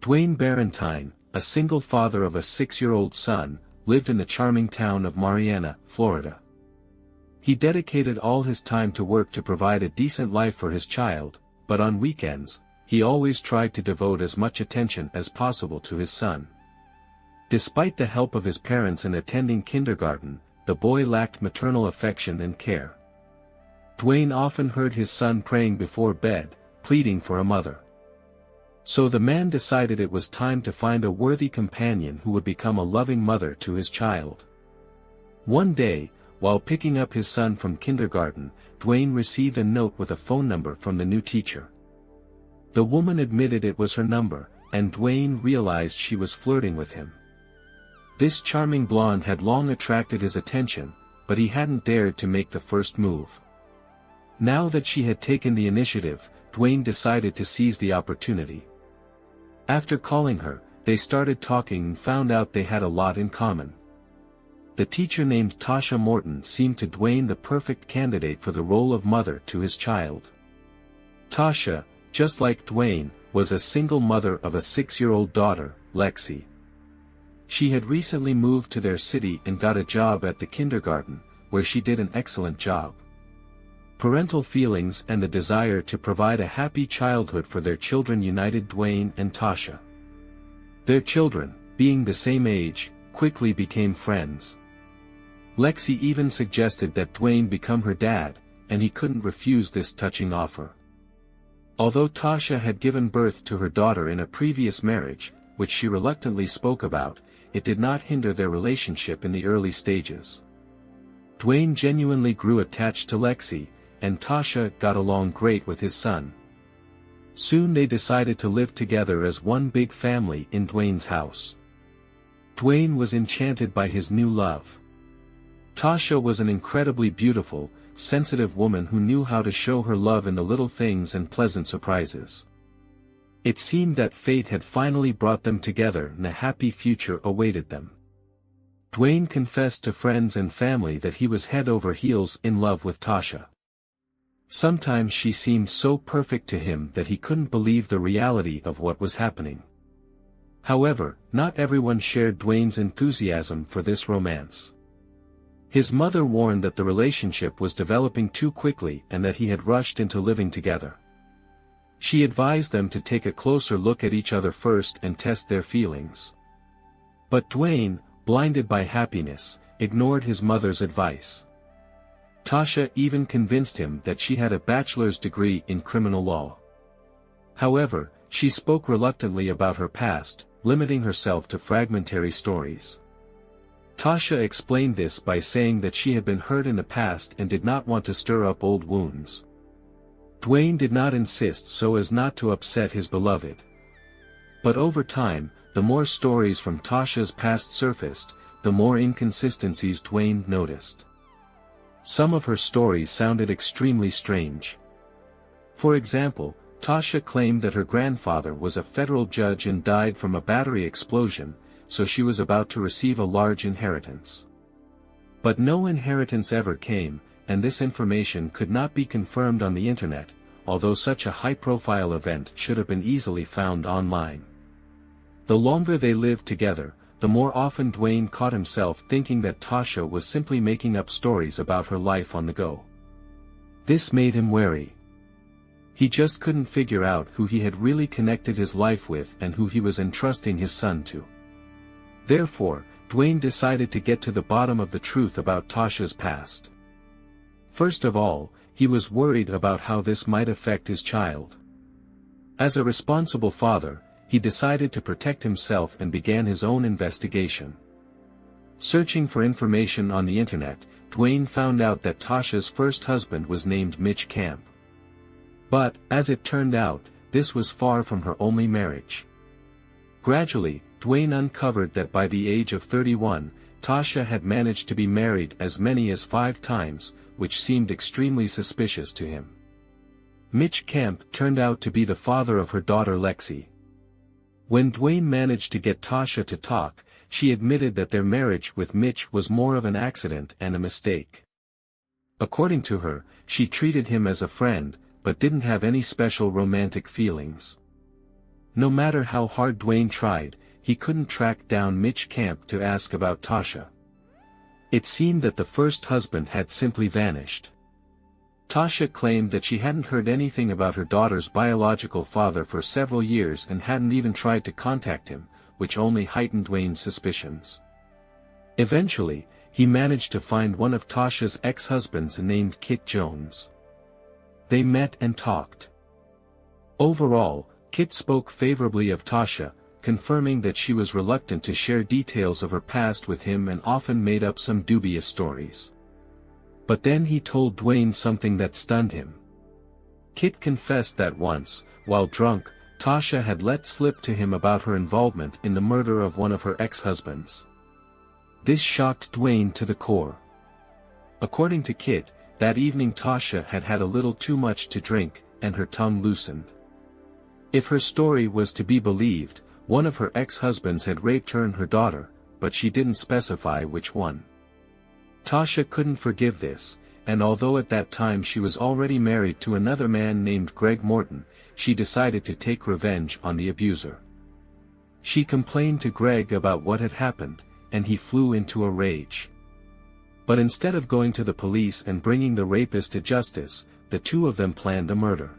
Dwayne Barrentine, a single father of a 6-year-old son, lived in the charming town of Marianna, Florida. He dedicated all his time to work to provide a decent life for his child, but on weekends, he always tried to devote as much attention as possible to his son. Despite the help of his parents in attending kindergarten, the boy lacked maternal affection and care. Dwayne often heard his son praying before bed, pleading for a mother. So the man decided it was time to find a worthy companion who would become a loving mother to his child. One day, while picking up his son from kindergarten, Dwayne received a note with a phone number from the new teacher. The woman admitted it was her number, and Dwayne realized she was flirting with him. This charming blonde had long attracted his attention, but he hadn't dared to make the first move. Now that she had taken the initiative, Dwayne decided to seize the opportunity. After calling her, they started talking and found out they had a lot in common. The teacher named Tasha Morton seemed to Dwayne the perfect candidate for the role of mother to his child. Tasha, just like Dwayne, was a single mother of a 6-year-old daughter, Lexi. She had recently moved to their city and got a job at the kindergarten, where she did an excellent job. Parental feelings and the desire to provide a happy childhood for their children united Dwayne and Tasha. Their children, being the same age, quickly became friends. Lexi even suggested that Dwayne become her dad, and he couldn't refuse this touching offer. Although Tasha had given birth to her daughter in a previous marriage, which she reluctantly spoke about, it did not hinder their relationship in the early stages. Dwayne genuinely grew attached to Lexi, and Tasha got along great with his son. Soon they decided to live together as one big family in Dwayne's house. Dwayne was enchanted by his new love. Tasha was an incredibly beautiful, sensitive woman who knew how to show her love in the little things and pleasant surprises. It seemed that fate had finally brought them together and a happy future awaited them. Dwayne confessed to friends and family that he was head over heels in love with Tasha. Sometimes she seemed so perfect to him that he couldn't believe the reality of what was happening. However, not everyone shared Dwayne's enthusiasm for this romance. His mother warned that the relationship was developing too quickly and that he had rushed into living together. She advised them to take a closer look at each other first and test their feelings. But Dwayne, blinded by happiness, ignored his mother's advice. Tasha even convinced him that she had a bachelor's degree in criminal law. However, she spoke reluctantly about her past, limiting herself to fragmentary stories. Tasha explained this by saying that she had been hurt in the past and did not want to stir up old wounds. Dwayne did not insist so as not to upset his beloved. But over time, the more stories from Tasha's past surfaced, the more inconsistencies Dwayne noticed. Some of her stories sounded extremely strange. For example, Tasha claimed that her grandfather was a federal judge and died from a battery explosion, so she was about to receive a large inheritance. But no inheritance ever came, and this information could not be confirmed on the internet, although such a high-profile event should have been easily found online. The longer they lived together, the more often Dwayne caught himself thinking that Tasha was simply making up stories about her life on the go. This made him wary. He just couldn't figure out who he had really connected his life with and who he was entrusting his son to. Therefore, Dwayne decided to get to the bottom of the truth about Tasha's past. First of all, he was worried about how this might affect his child. As a responsible father, he decided to protect himself and began his own investigation. Searching for information on the internet, Dwayne found out that Tasha's first husband was named Mitch Camp. But, as it turned out, this was far from her only marriage. Gradually, Dwayne uncovered that by the age of 31, Tasha had managed to be married as many as 5 times, which seemed extremely suspicious to him. Mitch Camp turned out to be the father of her daughter Lexi. When Dwayne managed to get Tasha to talk, she admitted that their marriage with Mitch was more of an accident and a mistake. According to her, she treated him as a friend, but didn't have any special romantic feelings. No matter how hard Dwayne tried, he couldn't track down Mitch Camp to ask about Tasha. It seemed that the first husband had simply vanished. Tasha claimed that she hadn't heard anything about her daughter's biological father for several years and hadn't even tried to contact him, which only heightened Dwayne's suspicions. Eventually, he managed to find one of Tasha's ex-husbands named Kit Jones. They met and talked. Overall, Kit spoke favorably of Tasha, confirming that she was reluctant to share details of her past with him and often made up some dubious stories. But then he told Dwayne something that stunned him. Kit confessed that once, while drunk, Tasha had let slip to him about her involvement in the murder of one of her ex-husbands. This shocked Dwayne to the core. According to Kit, that evening Tasha had had a little too much to drink, and her tongue loosened. If her story was to be believed, one of her ex-husbands had raped her and her daughter, but she didn't specify which one. Tasha couldn't forgive this, and although at that time she was already married to another man named Greg Morton, she decided to take revenge on the abuser. She complained to Greg about what had happened, and he flew into a rage. But instead of going to the police and bringing the rapist to justice, the two of them planned a murder.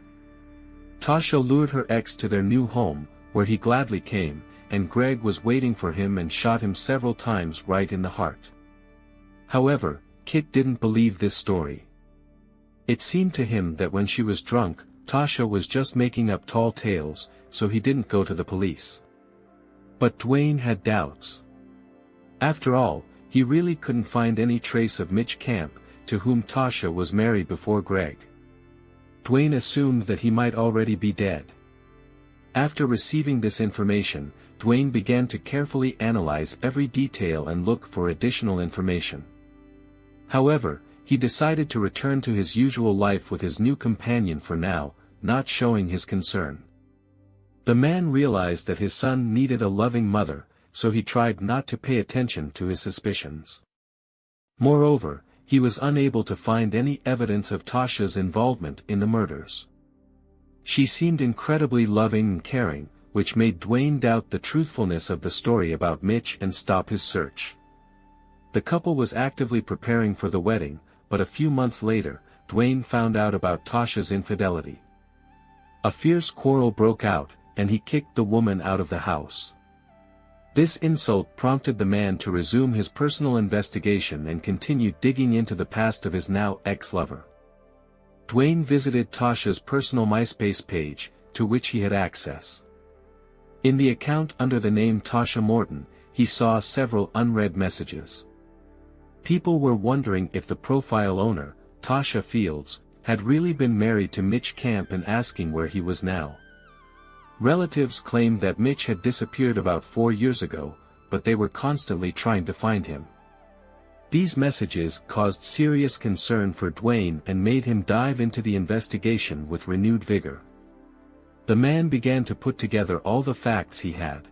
Tasha lured her ex to their new home, where he gladly came, and Greg was waiting for him and shot him several times right in the heart. However, Kit didn't believe this story. It seemed to him that when she was drunk, Tasha was just making up tall tales, so he didn't go to the police. But Dwayne had doubts. After all, he really couldn't find any trace of Mitch Camp, to whom Tasha was married before Greg. Dwayne assumed that he might already be dead. After receiving this information, Dwayne began to carefully analyze every detail and look for additional information. However, he decided to return to his usual life with his new companion for now, not showing his concern. The man realized that his son needed a loving mother, so he tried not to pay attention to his suspicions. Moreover, he was unable to find any evidence of Tasha's involvement in the murders. She seemed incredibly loving and caring, which made Dwayne doubt the truthfulness of the story about Mitch and stop his search. The couple was actively preparing for the wedding, but a few months later, Dwayne found out about Tasha's infidelity. A fierce quarrel broke out, and he kicked the woman out of the house. This insult prompted the man to resume his personal investigation and continue digging into the past of his now ex-lover. Dwayne visited Tasha's personal MySpace page, to which he had access. In the account under the name Tasha Morton, he saw several unread messages. People were wondering if the profile owner, Tasha Fields, had really been married to Mitch Camp and asking where he was now. Relatives claimed that Mitch had disappeared about 4 years ago, but they were constantly trying to find him. These messages caused serious concern for Dwayne and made him dive into the investigation with renewed vigor. The man began to put together all the facts he had.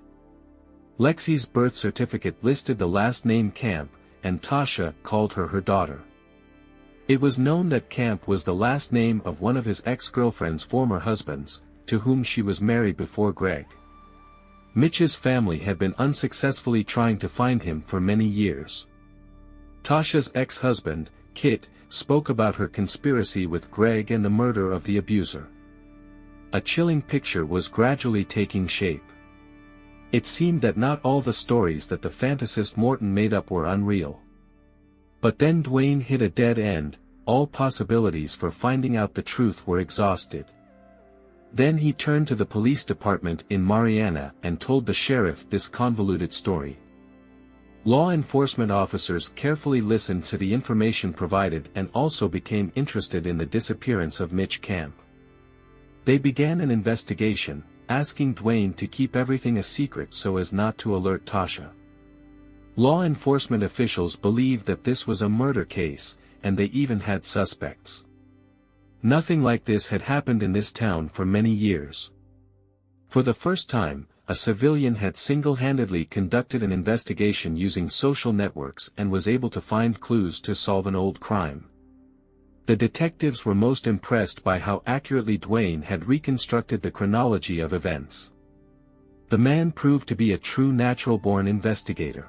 Lexi's birth certificate listed the last name Camp, and Tasha called her daughter. It was known that Camp was the last name of one of his ex-girlfriend's former husbands, to whom she was married before Greg. Mitch's family had been unsuccessfully trying to find him for many years. Tasha's ex-husband, Kit, spoke about her conspiracy with Greg and the murder of the abuser. A chilling picture was gradually taking shape. It seemed that not all the stories that the fantasist Morton made up were unreal. But then Dwayne hit a dead end, all possibilities for finding out the truth were exhausted. Then he turned to the police department in Marianna and told the sheriff this convoluted story. Law enforcement officers carefully listened to the information provided and also became interested in the disappearance of Mitch Camp. They began an investigation, asking Dwayne to keep everything a secret so as not to alert Tasha. Law enforcement officials believed that this was a murder case, and they even had suspects. Nothing like this had happened in this town for many years. For the first time, a civilian had single-handedly conducted an investigation using social networks and was able to find clues to solve an old crime. The detectives were most impressed by how accurately Dwayne had reconstructed the chronology of events. The man proved to be a true natural-born investigator.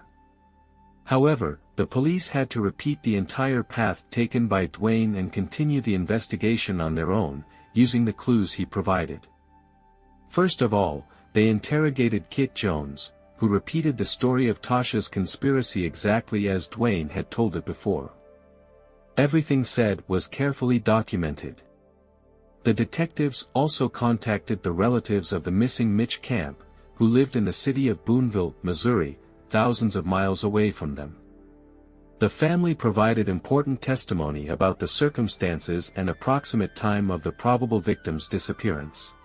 However, the police had to repeat the entire path taken by Dwayne and continue the investigation on their own, using the clues he provided. First of all, they interrogated Kit Jones, who repeated the story of Tasha's conspiracy exactly as Dwayne had told it before. Everything said was carefully documented. The detectives also contacted the relatives of the missing Mitch Camp, who lived in the city of Boonville, Missouri, thousands of miles away from them. The family provided important testimony about the circumstances and approximate time of the probable victim's disappearance.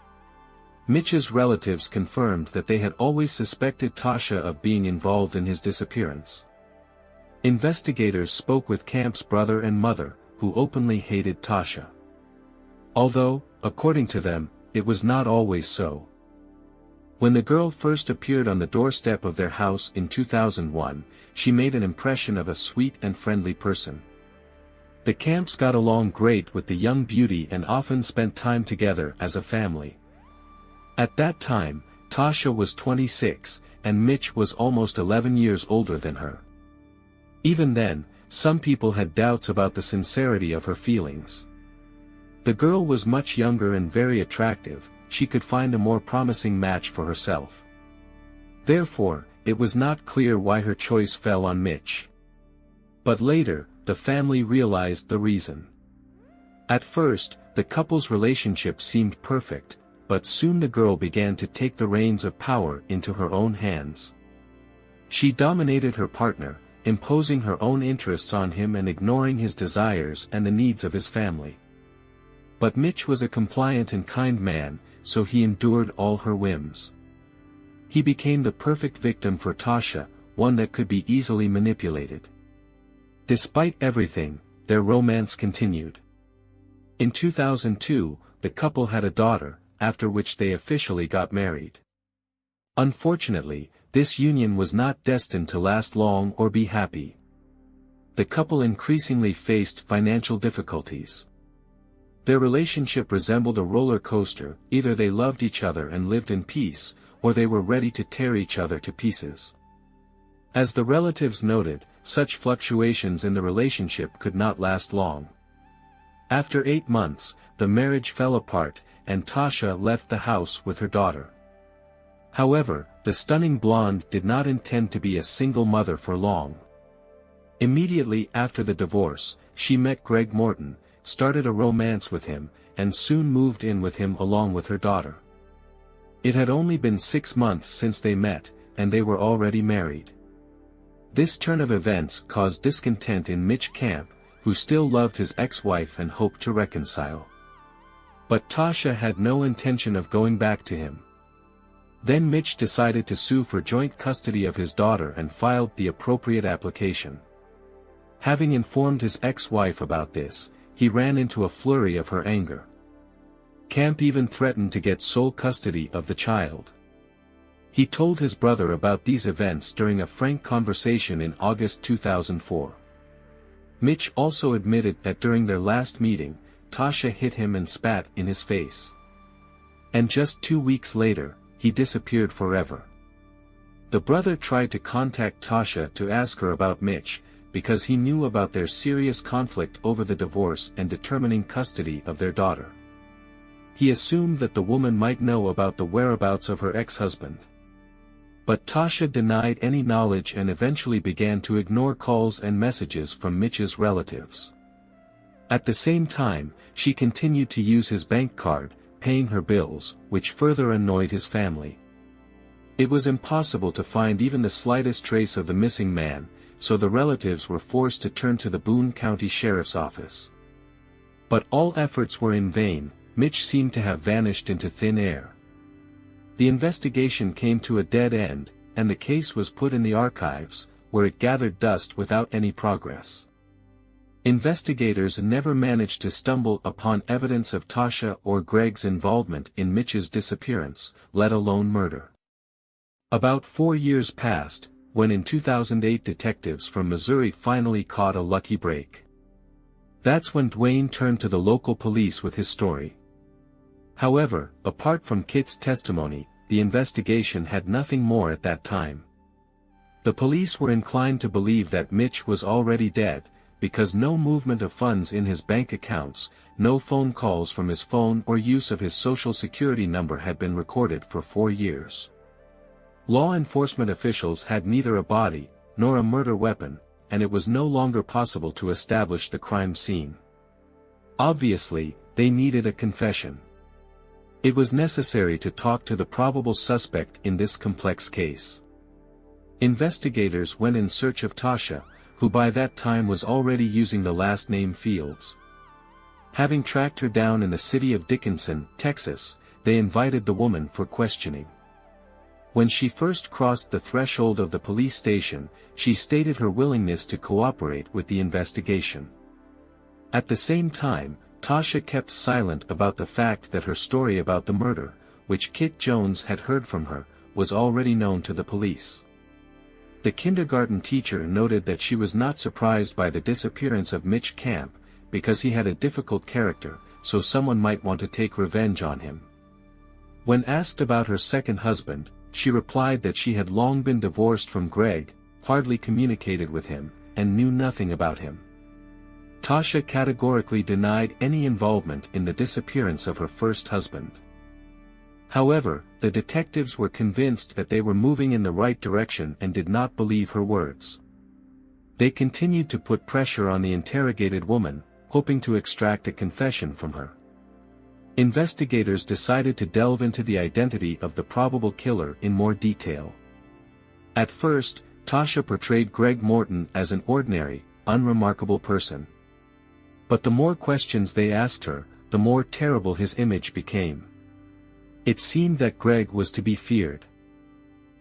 Mitch's relatives confirmed that they had always suspected Tasha of being involved in his disappearance. Investigators spoke with Camp's brother and mother, who openly hated Tasha. Although, according to them, it was not always so. When the girl first appeared on the doorstep of their house in 2001, she made an impression of a sweet and friendly person. The Camps got along great with the young beauty and often spent time together as a family. At that time, Tasha was 26, and Mitch was almost 11 years older than her. Even then, some people had doubts about the sincerity of her feelings. The girl was much younger and very attractive. She could find a more promising match for herself. Therefore, it was not clear why her choice fell on Mitch. But later, the family realized the reason. At first, the couple's relationship seemed perfect, but soon the girl began to take the reins of power into her own hands. She dominated her partner, imposing her own interests on him and ignoring his desires and the needs of his family. But Mitch was a compliant and kind man, so he endured all her whims. He became the perfect victim for Tasha, one that could be easily manipulated. Despite everything, their romance continued. In 2002, the couple had a daughter, after which they officially got married. Unfortunately, this union was not destined to last long or be happy. The couple increasingly faced financial difficulties. Their relationship resembled a roller coaster. Either they loved each other and lived in peace, or they were ready to tear each other to pieces. As the relatives noted, such fluctuations in the relationship could not last long. After 8 months, the marriage fell apart, and Tasha left the house with her daughter. However, the stunning blonde did not intend to be a single mother for long. Immediately after the divorce, she met Greg Morton, started a romance with him, and soon moved in with him along with her daughter. It had only been 6 months since they met, and they were already married. This turn of events caused discontent in Mitch Camp, who still loved his ex-wife and hoped to reconcile. But Tasha had no intention of going back to him. Then Mitch decided to sue for joint custody of his daughter and filed the appropriate application. Having informed his ex-wife about this, he ran into a flurry of her anger. Camp even threatened to get sole custody of the child. He told his brother about these events during a frank conversation in August 2004. Mitch also admitted that during their last meeting, Tasha hit him and spat in his face. And just 2 weeks later, he disappeared forever. The brother tried to contact Tasha to ask her about Mitch, because he knew about their serious conflict over the divorce and determining custody of their daughter. He assumed that the woman might know about the whereabouts of her ex-husband. But Tasha denied any knowledge and eventually began to ignore calls and messages from Mitch's relatives. At the same time, she continued to use his bank card, paying her bills, which further annoyed his family. It was impossible to find even the slightest trace of the missing man, so the relatives were forced to turn to the Boone County Sheriff's Office. But all efforts were in vain. Mitch seemed to have vanished into thin air. The investigation came to a dead end, and the case was put in the archives, where it gathered dust without any progress. Investigators never managed to stumble upon evidence of Tasha or Greg's involvement in Mitch's disappearance, let alone murder. About 4 years passed, when in 2008 detectives from Missouri finally caught a lucky break. That's when Dwayne turned to the local police with his story. However, apart from Kit's testimony, the investigation had nothing more at that time. The police were inclined to believe that Mitch was already dead, because no movement of funds in his bank accounts, no phone calls from his phone or use of his social security number had been recorded for 4 years. Law enforcement officials had neither a body, nor a murder weapon, and it was no longer possible to establish the crime scene. Obviously, they needed a confession. It was necessary to talk to the probable suspect in this complex case. Investigators went in search of Tasha, who by that time was already using the last name Fields. Having tracked her down in the city of Dickinson, Texas, they invited the woman for questioning. When she first crossed the threshold of the police station, she stated her willingness to cooperate with the investigation. At the same time, Tasha kept silent about the fact that her story about the murder, which Kit Jones had heard from her, was already known to the police. The kindergarten teacher noted that she was not surprised by the disappearance of Mitch Camp, because he had a difficult character, so someone might want to take revenge on him. When asked about her second husband, she replied that she had long been divorced from Greg, hardly communicated with him, and knew nothing about him. Tasha categorically denied any involvement in the disappearance of her first husband. However, the detectives were convinced that they were moving in the right direction and did not believe her words. They continued to put pressure on the interrogated woman, hoping to extract a confession from her. Investigators decided to delve into the identity of the probable killer in more detail. At first, Tasha portrayed Greg Morton as an ordinary, unremarkable person. But the more questions they asked her, the more terrible his image became. It seemed that Greg was to be feared.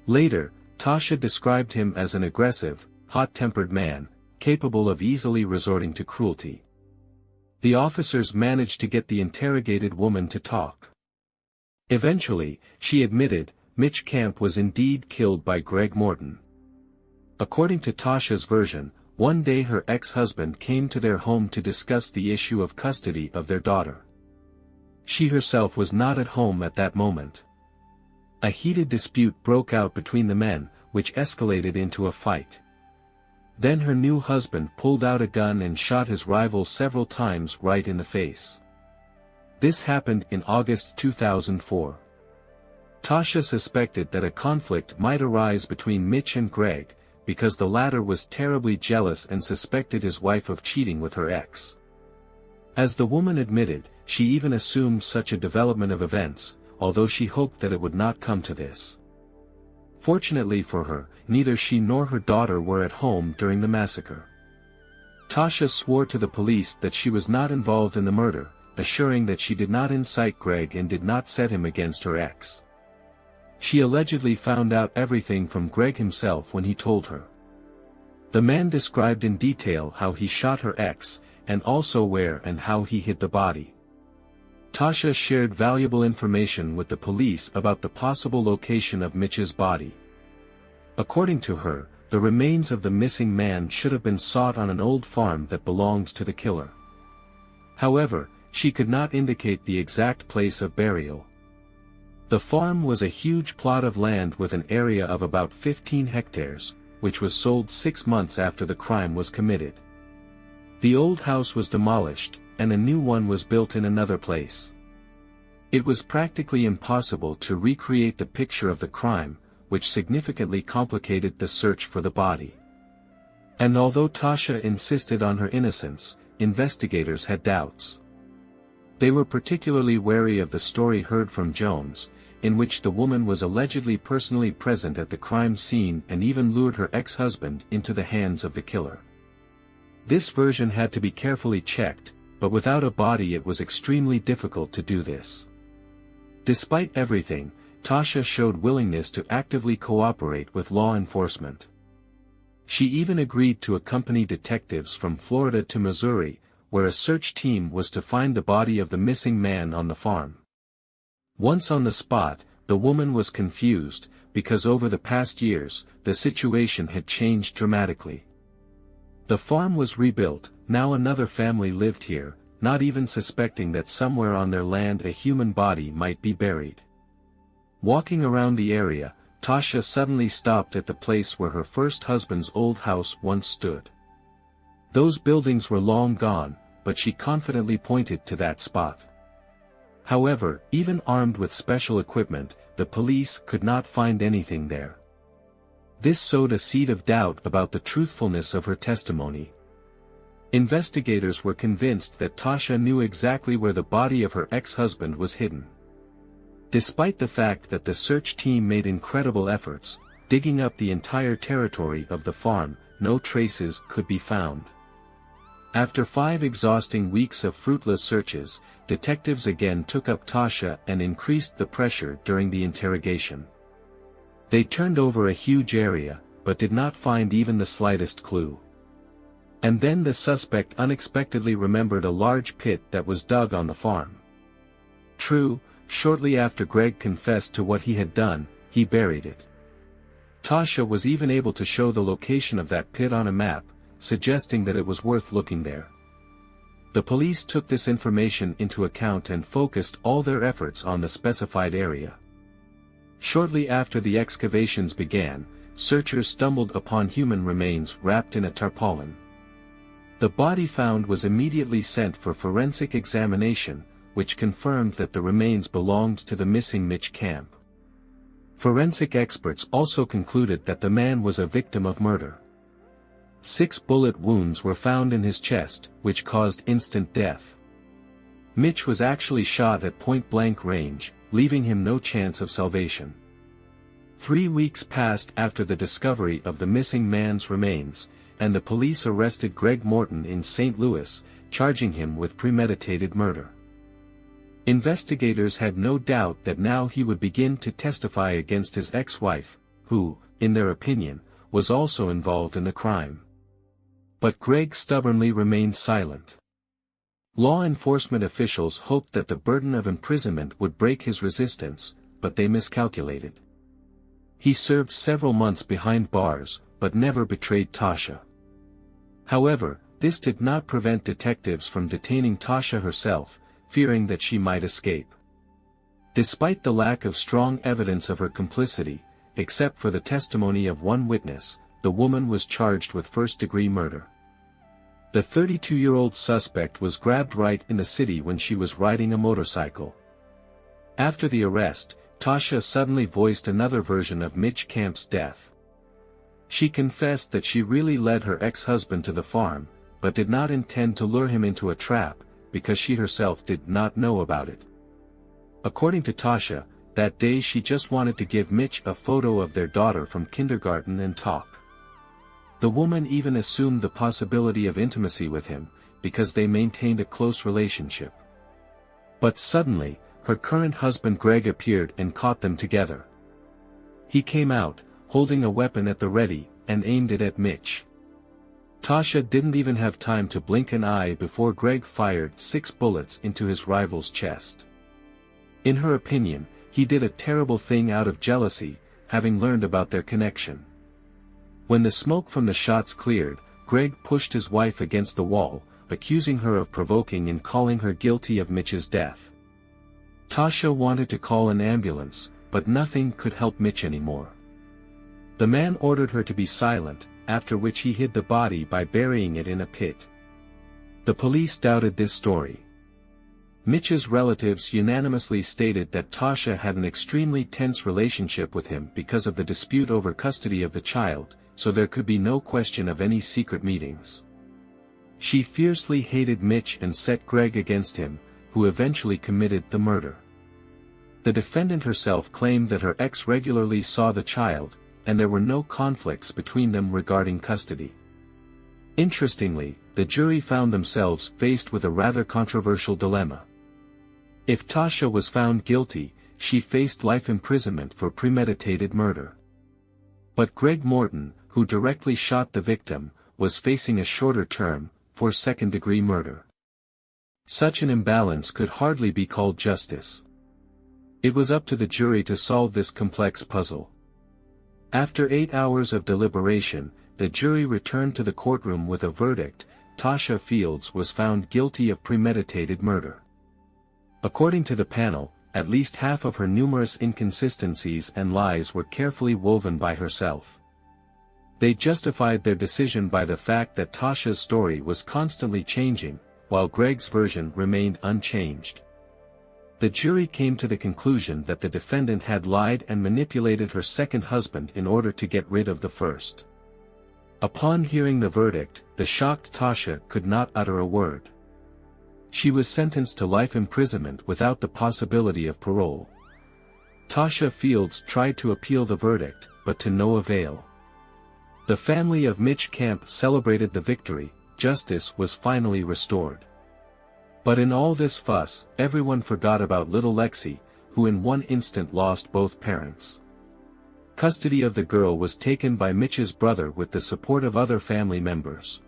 Later, Tasha described him as an aggressive, hot-tempered man, capable of easily resorting to cruelty. The officers managed to get the interrogated woman to talk. Eventually, she admitted, Mitch Camp was indeed killed by Greg Morton. According to Tasha's version, one day her ex-husband came to their home to discuss the issue of custody of their daughter. She herself was not at home at that moment. A heated dispute broke out between the men, which escalated into a fight. Then her new husband pulled out a gun and shot his rival several times right in the face. This happened in August 2004. Tasha suspected that a conflict might arise between Mitch and Greg, because the latter was terribly jealous and suspected his wife of cheating with her ex. As the woman admitted, she even assumed such a development of events, although she hoped that it would not come to this. Fortunately for her, neither she nor her daughter were at home during the massacre. Tasha swore to the police that she was not involved in the murder, assuring that she did not incite Greg and did not set him against her ex. She allegedly found out everything from Greg himself when he told her. The man described in detail how he shot her ex, and also where and how he hid the body. Tasha shared valuable information with the police about the possible location of Mitch's body. According to her, the remains of the missing man should have been sought on an old farm that belonged to the killer. However, she could not indicate the exact place of burial. The farm was a huge plot of land with an area of about 15 hectares, which was sold 6 months after the crime was committed. The old house was demolished, and a new one was built in another place. It was practically impossible to recreate the picture of the crime, which significantly complicated the search for the body. And although Tasha insisted on her innocence, investigators had doubts. They were particularly wary of the story heard from Jones, in which the woman was allegedly personally present at the crime scene and even lured her ex-husband into the hands of the killer. This version had to be carefully checked, but without a body it was extremely difficult to do this. Despite everything, Tasha showed willingness to actively cooperate with law enforcement. She even agreed to accompany detectives from Florida to Missouri, where a search team was to find the body of the missing man on the farm. Once on the spot, the woman was confused, because over the past years, the situation had changed dramatically. The farm was rebuilt, now another family lived here, not even suspecting that somewhere on their land a human body might be buried. Walking around the area, Tasha suddenly stopped at the place where her first husband's old house once stood. Those buildings were long gone, but she confidently pointed to that spot. However, even armed with special equipment, the police could not find anything there. This sowed a seed of doubt about the truthfulness of her testimony. Investigators were convinced that Tasha knew exactly where the body of her ex-husband was hidden. Despite the fact that the search team made incredible efforts, digging up the entire territory of the farm, no traces could be found. After 5 exhausting weeks of fruitless searches, detectives again took up Tasha and increased the pressure during the interrogation. They turned over a huge area, but did not find even the slightest clue. And then the suspect unexpectedly remembered a large pit that was dug on the farm. True, shortly after Greg confessed to what he had done, he buried it. Tasha was even able to show the location of that pit on a map, suggesting that it was worth looking there. The police took this information into account and focused all their efforts on the specified area. Shortly after the excavations began, searchers stumbled upon human remains wrapped in a tarpaulin. The body found was immediately sent for forensic examination, which confirmed that the remains belonged to the missing Mitch Camp. Forensic experts also concluded that the man was a victim of murder. 6 bullet wounds were found in his chest, which caused instant death. Mitch was actually shot at point-blank range, leaving him no chance of salvation. 3 weeks passed after the discovery of the missing man's remains, and the police arrested Greg Morton in St. Louis, charging him with premeditated murder. Investigators had no doubt that now he would begin to testify against his ex-wife, who, in their opinion, was also involved in the crime. But Greg stubbornly remained silent. Law enforcement officials hoped that the burden of imprisonment would break his resistance, but they miscalculated. He served several months behind bars, but never betrayed Tasha. However, this did not prevent detectives from detaining Tasha herself, fearing that she might escape. Despite the lack of strong evidence of her complicity, except for the testimony of one witness, the woman was charged with first-degree murder. The 32-year-old suspect was grabbed right in the city when she was riding a motorcycle. After the arrest, Tasha suddenly voiced another version of Mitch Camp's death. She confessed that she really led her ex-husband to the farm, but did not intend to lure him into a trap, because she herself did not know about it. According to Tasha, that day she just wanted to give Mitch a photo of their daughter from kindergarten and talk. The woman even assumed the possibility of intimacy with him, because they maintained a close relationship. But suddenly, her current husband Greg appeared and caught them together. He came out, holding a weapon at the ready, and aimed it at Mitch. Tasha didn't even have time to blink an eye before Greg fired 6 bullets into his rival's chest. In her opinion, he did a terrible thing out of jealousy, having learned about their connection. When the smoke from the shots cleared, Greg pushed his wife against the wall, accusing her of provoking and calling her guilty of Mitch's death. Tasha wanted to call an ambulance, but nothing could help Mitch anymore. The man ordered her to be silent, after which he hid the body by burying it in a pit. The police doubted this story. Mitch's relatives unanimously stated that Tasha had an extremely tense relationship with him because of the dispute over custody of the child, so there could be no question of any secret meetings. She fiercely hated Mitch and set Greg against him, who eventually committed the murder. The defendant herself claimed that her ex regularly saw the child, and there were no conflicts between them regarding custody. Interestingly, the jury found themselves faced with a rather controversial dilemma. If Tasha was found guilty, she faced life imprisonment for premeditated murder. But Greg Morton, who directly shot the victim, was facing a shorter term, for second-degree murder. Such an imbalance could hardly be called justice. It was up to the jury to solve this complex puzzle. After 8 hours of deliberation, the jury returned to the courtroom with a verdict: Tasha Fields was found guilty of premeditated murder. According to the panel, at least half of her numerous inconsistencies and lies were carefully woven by herself. They justified their decision by the fact that Tasha's story was constantly changing, while Greg's version remained unchanged. The jury came to the conclusion that the defendant had lied and manipulated her second husband in order to get rid of the first. Upon hearing the verdict, the shocked Tasha could not utter a word. She was sentenced to life imprisonment without the possibility of parole. Tasha Fields tried to appeal the verdict, but to no avail. The family of Mitch Camp celebrated the victory. Justice was finally restored. But in all this fuss, everyone forgot about little Lexi, who in one instant lost both parents. Custody of the girl was taken by Mitch's brother with the support of other family members.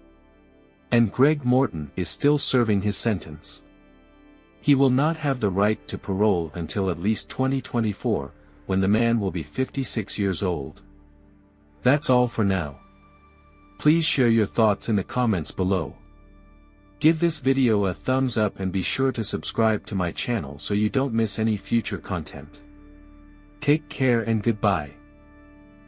And Greg Morton is still serving his sentence. He will not have the right to parole until at least 2024, when the man will be 56 years old. That's all for now. Please share your thoughts in the comments below. Give this video a thumbs up and be sure to subscribe to my channel so you don't miss any future content. Take care and goodbye.